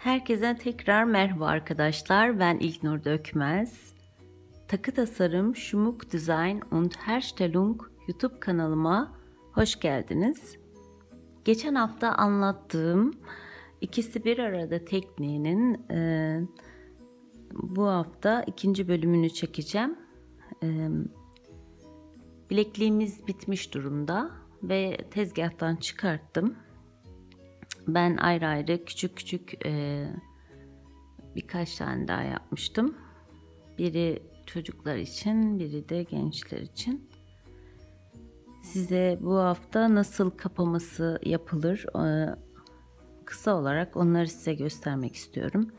Herkese tekrar merhaba arkadaşlar. Ben İlknur Dökmez. Takı Tasarım, Schmuck Design und Herstellung YouTube kanalıma hoş geldiniz. Geçen hafta anlattığım ikisi bir arada tekniğinin bu hafta ikinci bölümünü çekeceğim. Bilekliğimiz bitmiş durumda ve tezgahtan çıkarttım. Ben ayrı ayrı küçük birkaç tane daha yapmıştım. Biri çocuklar için, biri de gençler için. Size bu hafta nasıl kapaması yapılır kısa olarak onları size göstermek istiyorum.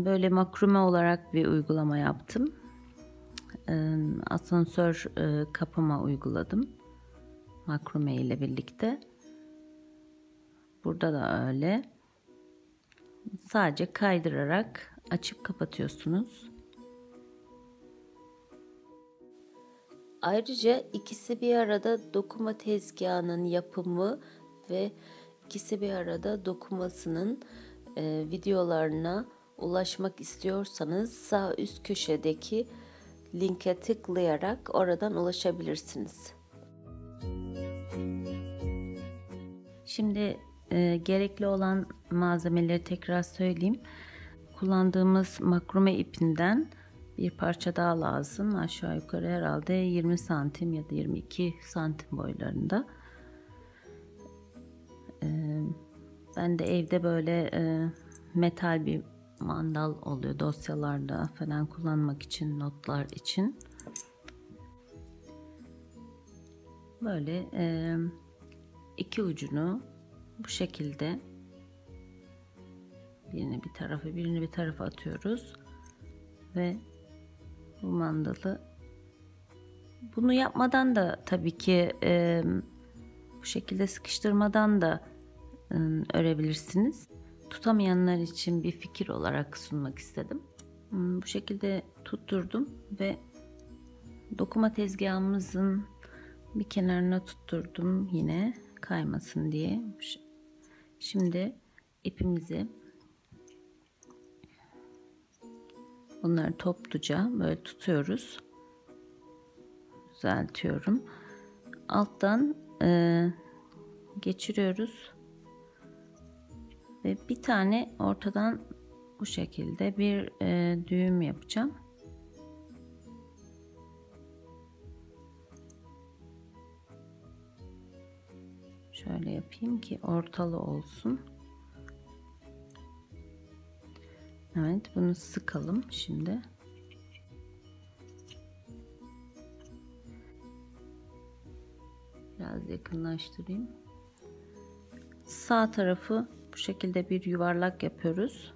Böyle makrome olarak bir uygulama yaptım. Asansör kapama uyguladım. Makrome ile birlikte. Burada da öyle. Sadece kaydırarak açıp kapatıyorsunuz. Ayrıca ikisi bir arada dokuma tezgahının yapımı ve ikisi bir arada dokumasının videolarına ulaşmak istiyorsanız sağ üst köşedeki linke tıklayarak oradan ulaşabilirsiniz. Şimdi gerekli olan malzemeleri tekrar söyleyeyim. Kullandığımız makrome ipinden bir parça daha lazım. Aşağı yukarı herhalde 20 santim ya da 22 santim boylarında. Ben de evde böyle metal bir mandal oluyor dosyalarda falan kullanmak için, notlar için. Böyle iki ucunu bu şekilde birini bir tarafa atıyoruz ve bu mandalı bunu yapmadan da tabii ki bu şekilde sıkıştırmadan da örebilirsiniz. Tutamayanlar için bir fikir olarak sunmak istedim. Bu şekilde tutturdum ve dokuma tezgahımızın bir kenarına tutturdum yine kaymasın diye. Şimdi ipimizi bunları topluca böyle tutuyoruz. Düzeltiyorum. Alttan geçiriyoruz. Ve bir tane ortadan bu şekilde bir düğüm yapacağım. Şöyle yapayım ki ortalı olsun. Evet, bunu sıkalım şimdi. Biraz yakınlaştırayım. Sağ tarafı bu şekilde bir yuvarlak yapıyoruz.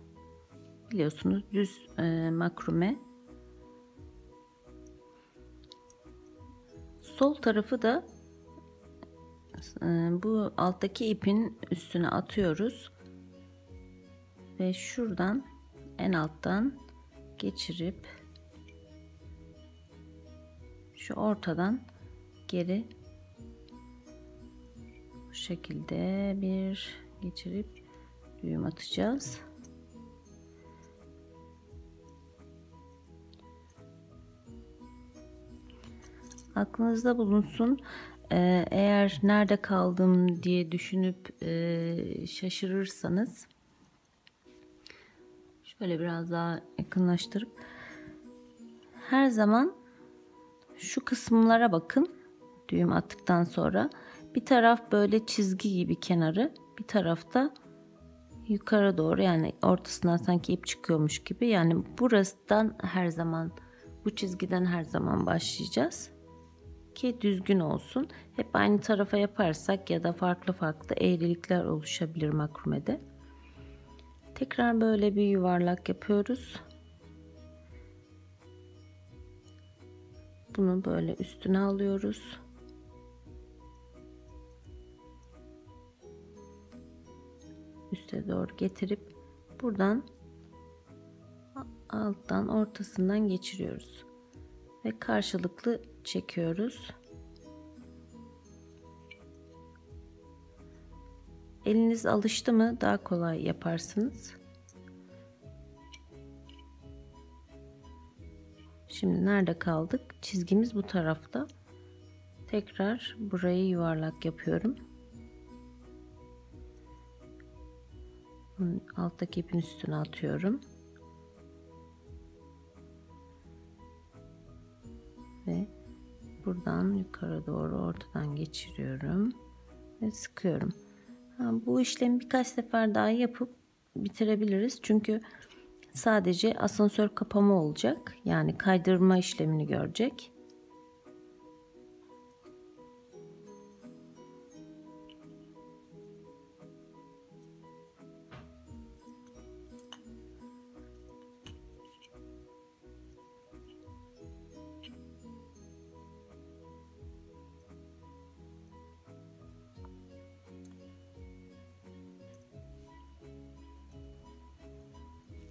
Biliyorsunuz düz makrome. Sol tarafı da bu alttaki ipin üstüne atıyoruz ve şuradan en alttan geçirip şu ortadan geri bu şekilde bir geçirip düğüm atacağız. Aklınızda bulunsun. Eğer nerede kaldım diye düşünüp şaşırırsanız şöyle biraz daha yakınlaştırıp her zaman şu kısımlara bakın. Düğüm attıktan sonra bir taraf böyle çizgi gibi kenarı, bir tarafta yukarı doğru, yani ortasından sanki ip çıkıyormuş gibi. Yani burasından her zaman, bu çizgiden her zaman başlayacağız ki düzgün olsun. Hep aynı tarafa yaparsak ya da farklı eğrilikler oluşabilir makromede. Tekrar böyle bir yuvarlak yapıyoruz. Bunu böyle üstüne alıyoruz. Üste doğru getirip buradan alttan ortasından geçiriyoruz ve karşılıklı çekiyoruz. Eliniz alıştı mı daha kolay yaparsınız. Şimdi nerede kaldık? Çizgimiz bu tarafta. Tekrar burayı yuvarlak yapıyorum. Alttaki ipin üstüne atıyorum. Ve buradan yukarı doğru ortadan geçiriyorum. Ve sıkıyorum. Bu işlemi birkaç sefer daha yapıp bitirebiliriz. Çünkü sadece asansör kapama olacak. Yani kaydırma işlemini görecek.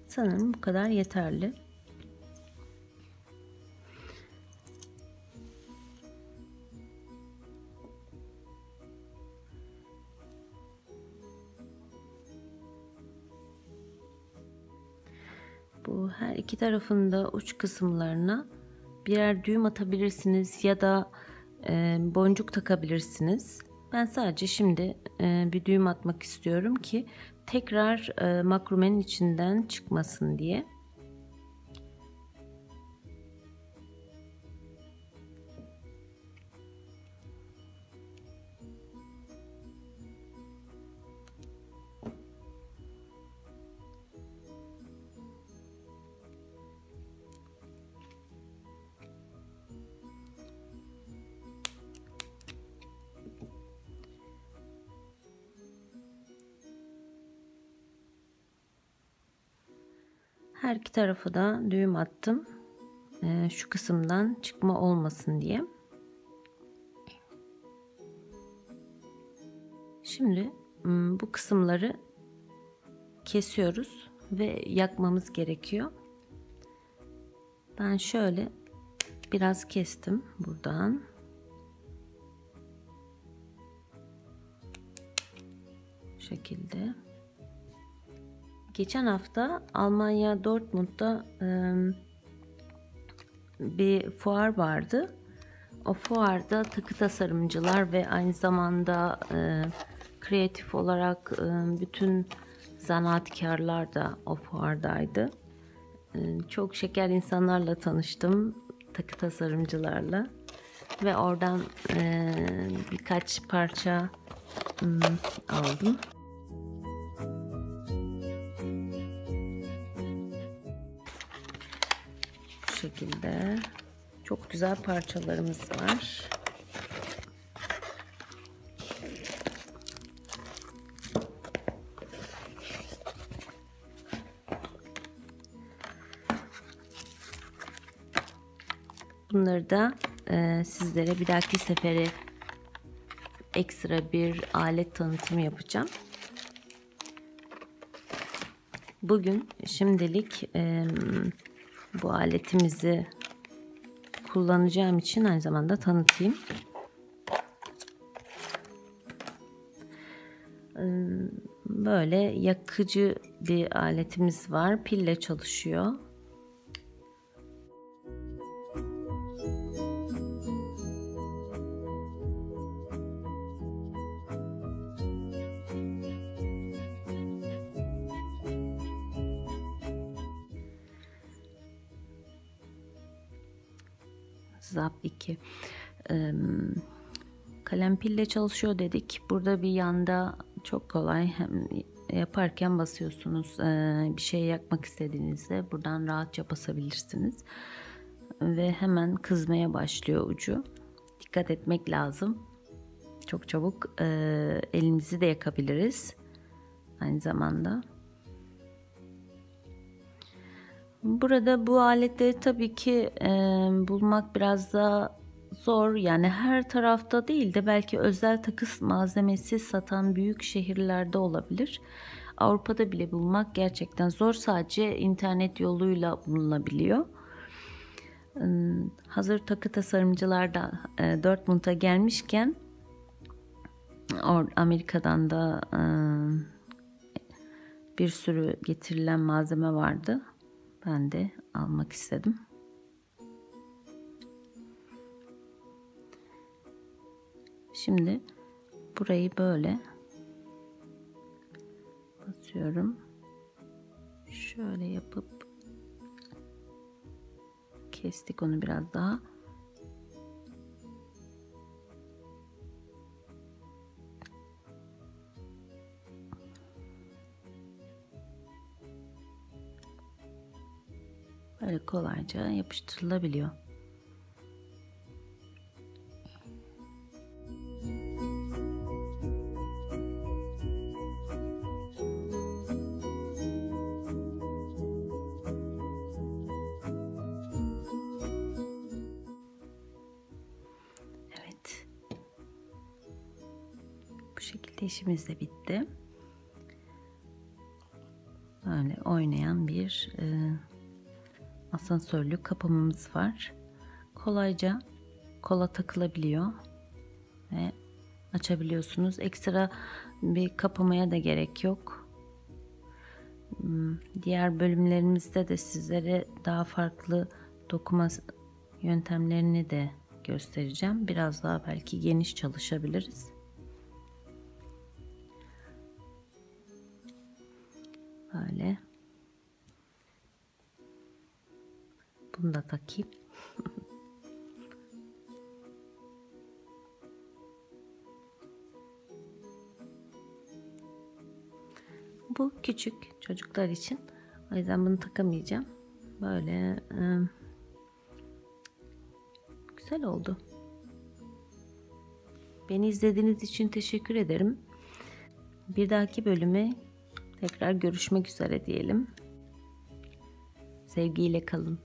Sanırım bu kadar yeterli. Bu her iki tarafında uç kısımlarına birer düğüm atabilirsiniz ya da boncuk takabilirsiniz. Ben sadece şimdi bir düğüm atmak istiyorum ki tekrar makrumenin içinden çıkmasın diye. Her iki tarafı da düğüm attım. Şu kısımdan çıkma olmasın diye. Şimdi bu kısımları kesiyoruz ve yakmamız gerekiyor. Ben şöyle biraz kestim buradan. Bu şekilde. Geçen hafta Almanya Dortmund'da bir fuar vardı. O fuarda takı tasarımcılar ve aynı zamanda kreatif olarak bütün zanaatkarlar da o fuardaydı. Çok şeker insanlarla tanıştım, takı tasarımcılarla ve oradan birkaç parça aldım. Bu şekilde çok güzel parçalarımız var. Bunları da sizlere bir dahaki sefere ekstra bir alet tanıtımı yapacağım. Bugün şimdilik bu aletimizi kullanacağım için aynı zamanda tanıtayım. Böyle yakıcı bir aletimiz var. Pille çalışıyor. Zap 2. Kalem pille çalışıyor dedik. Burada bir yanda çok kolay, hem yaparken basıyorsunuz. Bir şey yakmak istediğinizde buradan rahatça basabilirsiniz. Ve hemen kızmaya başlıyor ucu. Dikkat etmek lazım. Çok çabuk elimizi de yakabiliriz. Aynı zamanda. Burada bu aletleri tabii ki bulmak biraz da zor. Yani her tarafta değil de belki özel takı malzemesi satan büyük şehirlerde olabilir. Avrupa'da bile bulmak gerçekten zor. Sadece internet yoluyla bulunabiliyor. Hazır takı tasarımcılar da Dortmund'a gelmişken Amerika'dan da bir sürü getirilen malzeme vardı. Ben de almak istedim. Şimdi burayı böyle basıyorum. Şöyle yapıp kestik onu biraz daha. Böyle kolayca yapıştırılabiliyor. Evet. Bu şekilde işimiz de bitti. Böyle oynayan bir asansörlü kapımız var. Kolayca kola takılabiliyor ve açabiliyorsunuz. Ekstra bir kapamaya da gerek yok. Diğer bölümlerimizde de sizlere daha farklı dokuma yöntemlerini de göstereceğim. Biraz daha belki geniş çalışabiliriz. Böyle. Bunu da takayım. Bu küçük çocuklar için. O yüzden bunu takamayacağım. Böyle güzel oldu. Beni izlediğiniz için teşekkür ederim. Bir dahaki bölüme tekrar görüşmek üzere diyelim. Sevgiyle kalın.